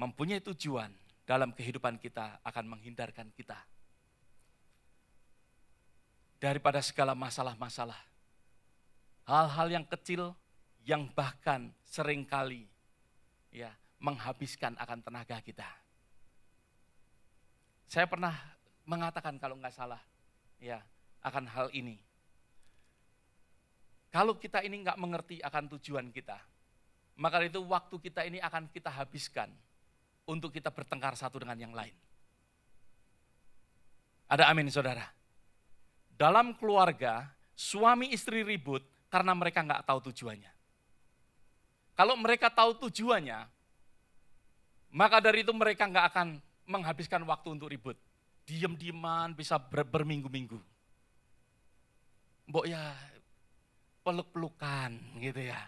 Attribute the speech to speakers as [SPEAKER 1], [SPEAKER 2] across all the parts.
[SPEAKER 1] mempunyai tujuan dalam kehidupan kita akan menghindarkan kita daripada segala masalah-masalah. Hal-hal yang kecil yang bahkan seringkali ya menghabiskan akan tenaga kita. Saya pernah mengatakan kalau nggak salah ya akan hal ini. Kalau kita ini nggak mengerti akan tujuan kita, maka itu waktu kita ini akan kita habiskan untuk kita bertengkar satu dengan yang lain. Ada amin saudara? Dalam keluarga, suami istri ribut karena mereka nggak tahu tujuannya. Kalau mereka tahu tujuannya, maka dari itu mereka nggak akan menghabiskan waktu untuk ribut. Diam-diaman bisa berminggu-minggu. Mbok ya peluk-pelukan gitu ya.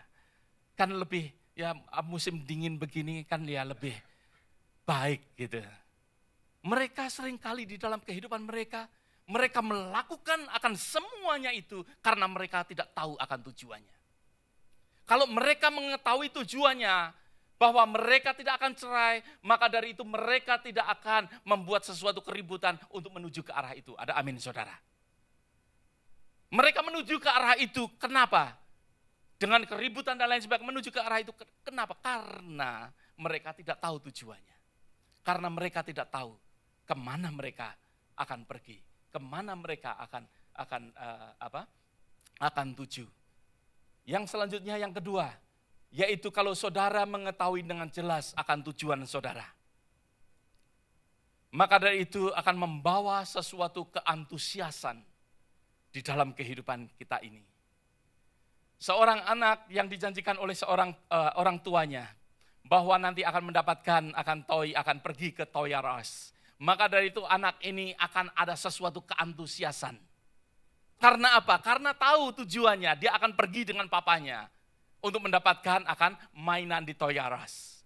[SPEAKER 1] Kan lebih ya musim dingin begini kan ya lebih baik gitu. Mereka seringkali di dalam kehidupan mereka melakukan akan semuanya itu karena mereka tidak tahu akan tujuannya. Kalau mereka mengetahui tujuannya bahwa mereka tidak akan cerai, maka dari itu mereka tidak akan membuat sesuatu keributan untuk menuju ke arah itu. Ada amin saudara. Mereka menuju ke arah itu, kenapa? Dengan keributan dan lain sebagainya menuju ke arah itu, kenapa? Karena mereka tidak tahu tujuannya. Karena mereka tidak tahu kemana mereka akan pergi, kemana mereka akan tuju. Yang selanjutnya yang kedua, yaitu kalau saudara mengetahui dengan jelas akan tujuan saudara, maka dari itu akan membawa sesuatu keantusiasan di dalam kehidupan kita ini. Seorang anak yang dijanjikan oleh seorang orang tuanya bahwa nanti akan mendapatkan akan pergi ke Toys R Us. Maka dari itu anak ini akan ada sesuatu keantusiasan. Karena apa? Karena tahu tujuannya, dia akan pergi dengan papanya untuk mendapatkan akan mainan di Toys R Us.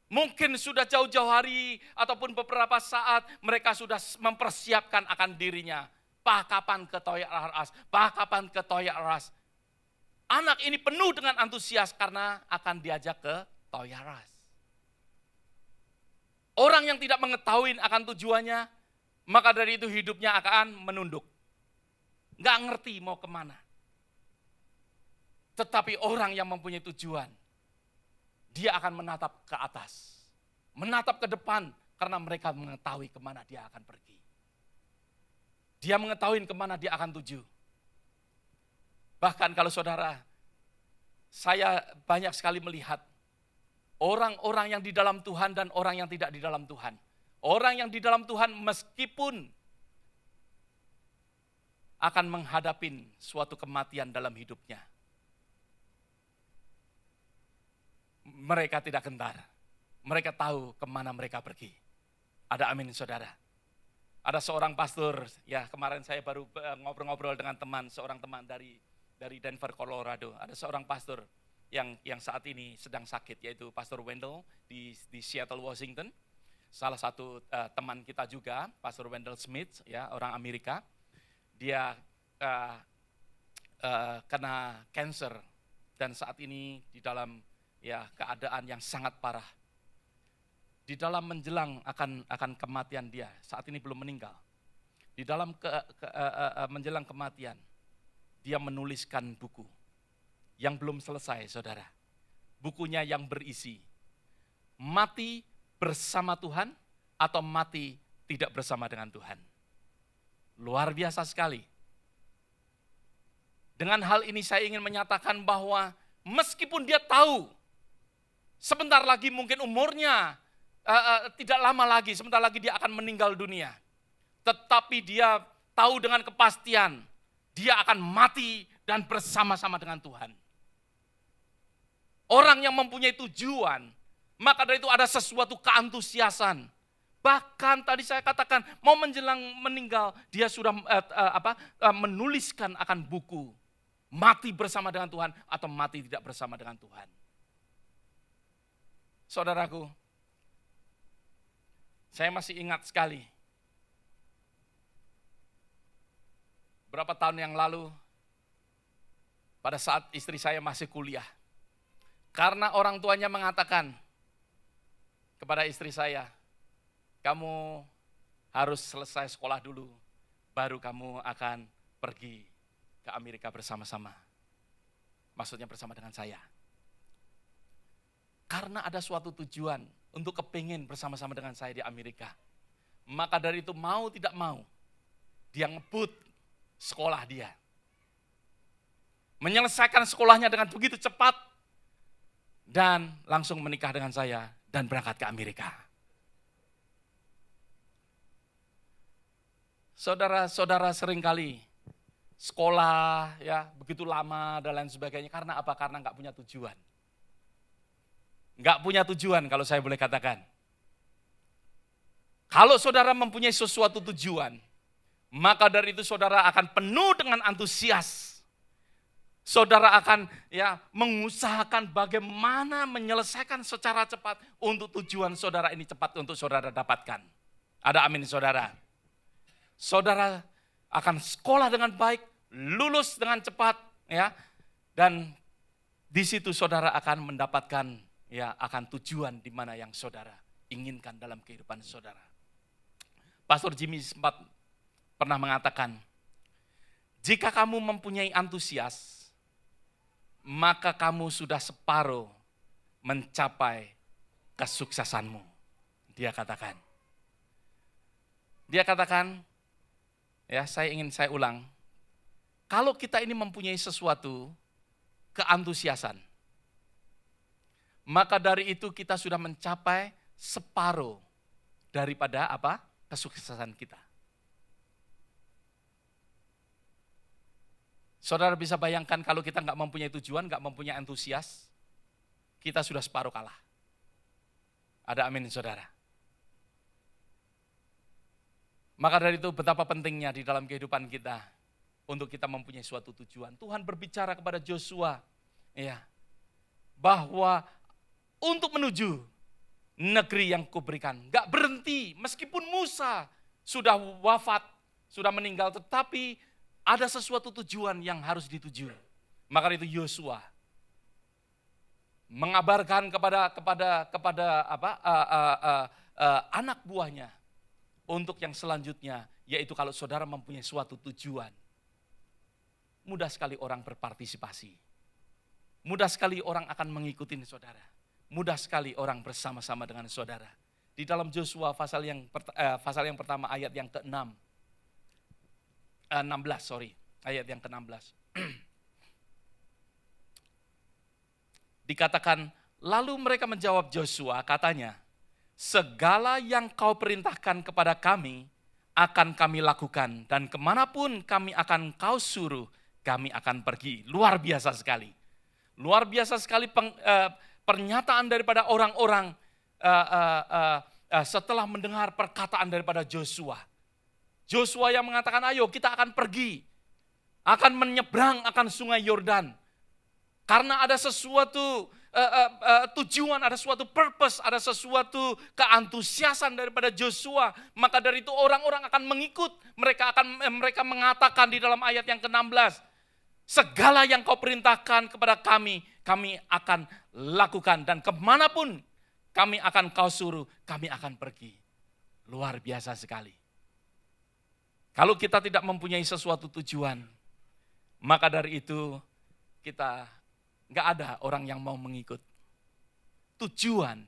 [SPEAKER 1] Mungkin sudah jauh-jauh hari ataupun beberapa saat mereka sudah mempersiapkan akan dirinya. Pak, kapan ke Toys R Us? Pak, kapan ke Toys R Us? Anak ini penuh dengan antusias karena akan diajak ke Toys R Us. Orang yang tidak mengetahui akan tujuannya, maka dari itu hidupnya akan menunduk. Nggak ngerti mau kemana. Tetapi orang yang mempunyai tujuan, dia akan menatap ke atas. Menatap ke depan karena mereka mengetahui kemana dia akan pergi. Dia mengetahui kemana dia akan tuju. Bahkan kalau saudara, saya banyak sekali melihat orang-orang yang di dalam Tuhan dan orang yang tidak di dalam Tuhan. Orang yang di dalam Tuhan meskipun akan menghadapi suatu kematian dalam hidupnya, mereka tidak gentar. Mereka tahu kemana mereka pergi. Ada amin saudara. Ada seorang pastor, ya kemarin saya baru ngobrol-ngobrol dengan seorang teman dari Denver, Colorado. Ada seorang pastor yang saat ini sedang sakit, yaitu Pastor Wendell di Seattle, Washington. Salah satu teman kita juga, Pastor Wendell Smith, ya orang Amerika. Dia kena cancer dan saat ini di dalam ya keadaan yang sangat parah. Di dalam menjelang akan kematian dia, saat ini belum meninggal. Di dalam menjelang kematian, dia menuliskan buku yang belum selesai, saudara. Bukunya yang berisi, mati bersama Tuhan atau mati tidak bersama dengan Tuhan. Luar biasa sekali. Dengan hal ini saya ingin menyatakan bahwa meskipun dia tahu, sebentar lagi mungkin umurnya, tidak lama lagi, sebentar lagi dia akan meninggal dunia. Tetapi dia tahu dengan kepastian, dia akan mati dan bersama-sama dengan Tuhan. Orang yang mempunyai tujuan, maka dari itu ada sesuatu keantusiasan. Bahkan tadi saya katakan, mau menjelang meninggal, dia sudah menuliskan akan buku. Mati bersama dengan Tuhan atau mati tidak bersama dengan Tuhan. Saudaraku, saya masih ingat sekali, berapa tahun yang lalu, pada saat istri saya masih kuliah. Karena orang tuanya mengatakan, kepada istri saya, kamu harus selesai sekolah dulu, baru kamu akan pergi ke Amerika bersama-sama. Maksudnya bersama dengan saya. Karena ada suatu tujuan untuk kepingin bersama-sama dengan saya di Amerika. Maka dari itu mau tidak mau, dia ngebut sekolah dia. Menyelesaikan sekolahnya dengan begitu cepat, dan langsung menikah dengan saya dan berangkat ke Amerika. Saudara-saudara seringkali sekolah ya begitu lama dan lain sebagainya. Karena apa? Karena nggak punya tujuan. Nggak punya tujuan kalau saya boleh katakan. Kalau saudara mempunyai sesuatu tujuan, maka dari itu saudara akan penuh dengan antusias. Saudara akan ya mengusahakan bagaimana menyelesaikan secara cepat untuk tujuan saudara ini cepat untuk saudara dapatkan. Ada amin saudara. Saudara akan sekolah dengan baik, lulus dengan cepat, ya, dan di situ saudara akan mendapatkan ya akan tujuan di mana yang saudara inginkan dalam kehidupan saudara. Pastor Jimmy sempat pernah mengatakan, jika kamu mempunyai antusias, maka kamu sudah separuh mencapai kesuksesanmu. Dia katakan, ya saya ulang, kalau kita ini mempunyai sesuatu keantusiasan, maka dari itu kita sudah mencapai separuh daripada apa? Kesuksesan kita. Saudara bisa bayangkan kalau kita nggak mempunyai tujuan, nggak mempunyai antusias, kita sudah separuh kalah. Ada amin saudara. Maka dari itu betapa pentingnya di dalam kehidupan kita untuk kita mempunyai suatu tujuan. Tuhan berbicara kepada Joshua ya, bahwa untuk menuju negeri yang kuberikan, gak berhenti meskipun Musa sudah wafat, sudah meninggal, tetapi ada sesuatu tujuan yang harus dituju. Maka itu Yosua mengabarkan kepada anak buahnya untuk yang selanjutnya, yaitu kalau saudara mempunyai suatu tujuan, mudah sekali orang berpartisipasi. Mudah sekali orang akan mengikuti saudara. Mudah sekali orang bersama-sama dengan saudara. Di dalam Joshua pasal yang pertama ayat yang ke-6. 16, ayat yang ke-16. Dikatakan, lalu mereka menjawab Joshua, katanya, segala yang kau perintahkan kepada kami, akan kami lakukan. Dan kemanapun kami akan kau suruh, kami akan pergi. Luar biasa sekali. Luar biasa sekali pernyataan daripada orang-orang setelah mendengar perkataan daripada Joshua. Joshua yang mengatakan, ayo kita akan pergi. Akan menyeberang akan sungai Yordan. Karena ada sesuatu tujuan, ada suatu purpose, ada sesuatu keantusiasan daripada Joshua, maka dari itu orang-orang akan mengikut. Mereka mengatakan di dalam ayat yang ke-16, segala yang kau perintahkan kepada kami, kami akan lakukan, dan kemanapun kami akan kau suruh, kami akan pergi. Luar biasa sekali. Kalau kita tidak mempunyai sesuatu tujuan, maka dari itu kita nggak ada orang yang mau mengikut. Tujuan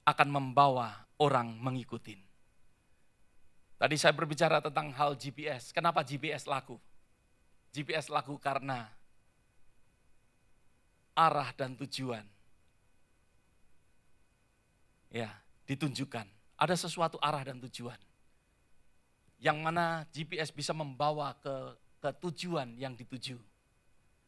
[SPEAKER 1] akan membawa orang mengikuti. Tadi saya berbicara tentang hal GPS. Kenapa GPS laku? GPS laku karena arah dan tujuan. Ya, ditunjukkan. Ada sesuatu arah dan tujuan. Yang mana GPS bisa membawa ke tujuan yang dituju.